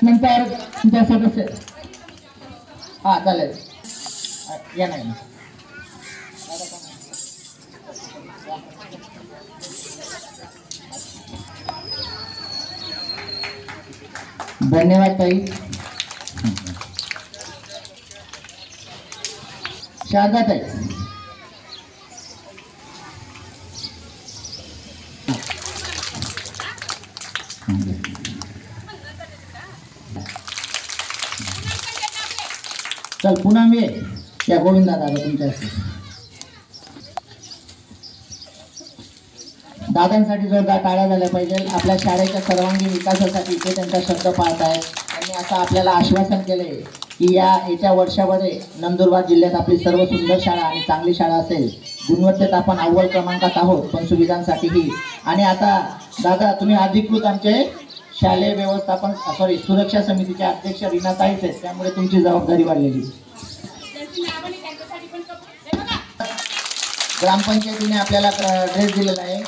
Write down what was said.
नंतर तुमच्या सदस्य हा चालेल या नाही धन्यवाद ताई. शारदा ताई चल पुन्हा मी या गोविंदा दादा तुमच्या दादांसाठी जोरदार टाळ्या झाल्या पाहिजे. आपल्या शाळेच्या सर्वांगीण विकासासाठी ते त्यांचा शब्द पाळत आहेत. त्यांनी असं आपल्याला आश्वासन केले की येत्या वर्षामध्ये नंदुरबार जिल्ह्यात आपली सर्व सुंदर शाळा आणि चांगली शाळा असेल. गुणवत्तेत आपण अव्वल क्रमांकात आहोत पण सुविधांसाठीही. आणि आता दादा तुम्ही अधिकृत आमचे शालेय व्यवस्थापन सुरक्षा समितीचे अध्यक्ष रीनाताईच आहेत. त्यामुळे तुमची जबाबदारी वाढलेली. ग्रामपंचायतीने आपल्याला ड्रेस दिलेला आहे.